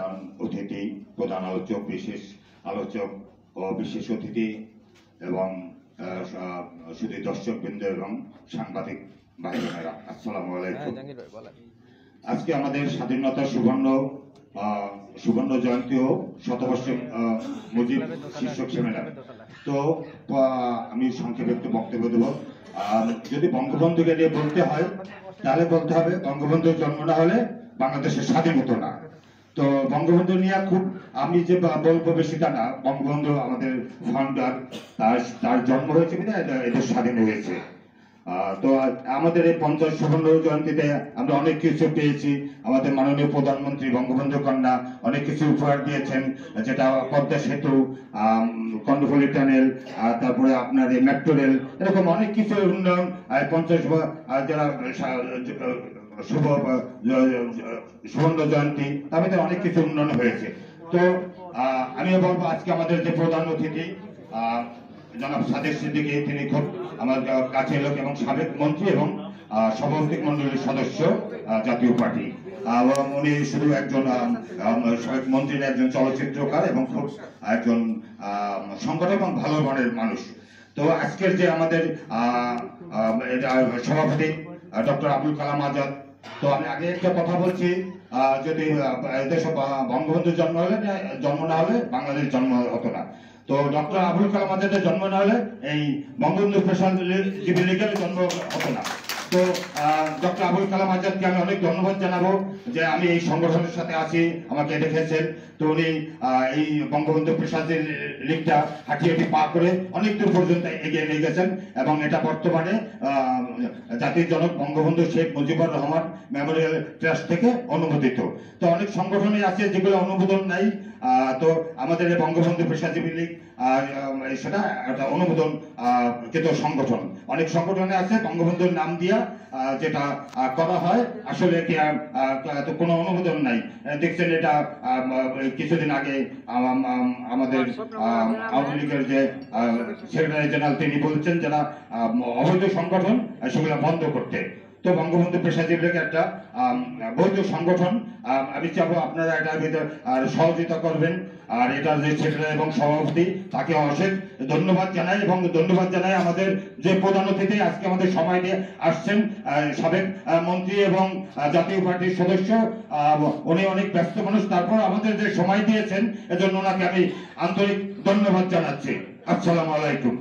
প্রধান অতিথি, প্রধান আলোচক, বিশেষ আলোচক ও বিশেষ অতিথি এবং শুধু দর্শকবৃন্দ এবং সাংবাদিক ভাই বোনেরা, আসসালামু আলাইকুম। আজকে আমাদের স্বাধীনতা সুবর্ণ জয়ন্তী ও শতবর্ষ মুজিব শীর্ষক সেমিনার। তো আমি সংক্ষেপে একটু বক্তব্য দেব। যদি বঙ্গবন্ধুকে নিয়ে বলতে হয় তাহলে বলতে হবে বঙ্গবন্ধুর জন্ম না হলে বাংলাদেশের স্বাধীন হতো না। তো বঙ্গবন্ধু নিয়ে খুব আমি যে বলবো বেশি তা না, বঙ্গবন্ধু আমাদের ফাউন্ডার, তার জন্ম হয়েছে বিধায় এদের স্বাধীন হয়েছে। তো আমাদের এই 50 সুবর্ণ জয়ন্তীতে আমরা অনেক কিছু পেয়েছি। আমাদের মাননীয় প্রধানমন্ত্রী বঙ্গবন্ধু কন্যা অনেক কিছু উপহার দিয়েছেন, যেটা পদ্মা সেতু, কর্ণফুলী টানেল, তারপরে আপনার এই মেট্রো রেল, এরকম অনেক কিছু উন্নয়ন 50 যারা সুবর্ণ জয়ন্তী তার মধ্যে অনেক কিছু উন্নয়ন হয়েছে। তো আমিও বলবো আজকে আমাদের যে প্রধান অতিথি জনাব সাদেক সিদ্দিকী, তিনি খুব আমার কাছের লোক এবং সাবেক মন্ত্রী এবং সভাপতি মন্ডলীর সদস্য জাতীয় পার্টি। উনি শুধু একজন সাবেক মন্ত্রীর একজন চলচ্চিত্রকার এবং খুব একজন সংগঠক এবং ভালো মনের মানুষ। তো আজকের যে আমাদের সভাপতি ডক্টর আবুল কালাম আজাদ, তো আমি আগে একটা কথা বলছি, যদি বঙ্গবন্ধুর জন্ম না হলে বাংলাদেশ জন্ম হতো না। তো ডক্টর আবুল কালাম আজাদের জন্ম না হলে এই বঙ্গবন্ধু পেশাজীবী লীগের জন্ম হতো না। তো ডক্টর আবুল কালাম আজাদকে আমি অনেক ধন্যবাদ জানাবো যে আমি এই সংগঠনের সাথে আছি, আমাকে দেখেছেন। তো উনি এই বঙ্গবন্ধু পেশাজীবী লীগটা হাঁটিয়ে পা করে অনেক দূর পর্যন্ত এগিয়ে নিয়ে গেছেন এবং এটা বর্তমানে জাতির জনক বঙ্গবন্ধু শেখ মুজিবুর রহমান মেমোরিয়াল ট্রাস্ট থেকে অনুমোদিত। তো অনেক সংগঠনই আছে যেগুলো অনুমোদন নাই। তো আমাদের বঙ্গবন্ধু পেশাজীবী লীগ সেটা একটা অনুমোদন কৃত সংগঠন। অনেক সংগঠনে আছে বঙ্গবন্ধুর নাম দিয়া যেটা করা হয়, আসলে কি কোনো অনুমোদন নাই। দেখছেন এটা কিছুদিন আগে আমাদের আওয়ামী লীগের যে সেক্রেটারি জেনারেল তিনি বলছেন যারা অবৈধ সংগঠন সেগুলো বন্ধ করতে। তো বঙ্গবন্ধু পেশাজীবী লীগ একটা বৈধ সংগঠন। আমি চাবো আপনারা এটার ভিতরে সহযোগিতা করবেন। আর এটার যে সেক্রেটারি এবং সভাপতি তাকে অশেষ ধন্যবাদ জানাই এবং ধন্যবাদ জানাই আমাদের যে প্রধান অতিথি আজকে আমাদের সময় দিয়ে আসছেন, সাবেক মন্ত্রী এবং জাতীয় পার্টির সদস্য। উনি অনেক ব্যস্ত মানুষ, তারপর আমাদের যে সময় দিয়েছেন এজন্য ওনাকে আমি আন্তরিক ধন্যবাদ জানাচ্ছি। আসসালামু আলাইকুম।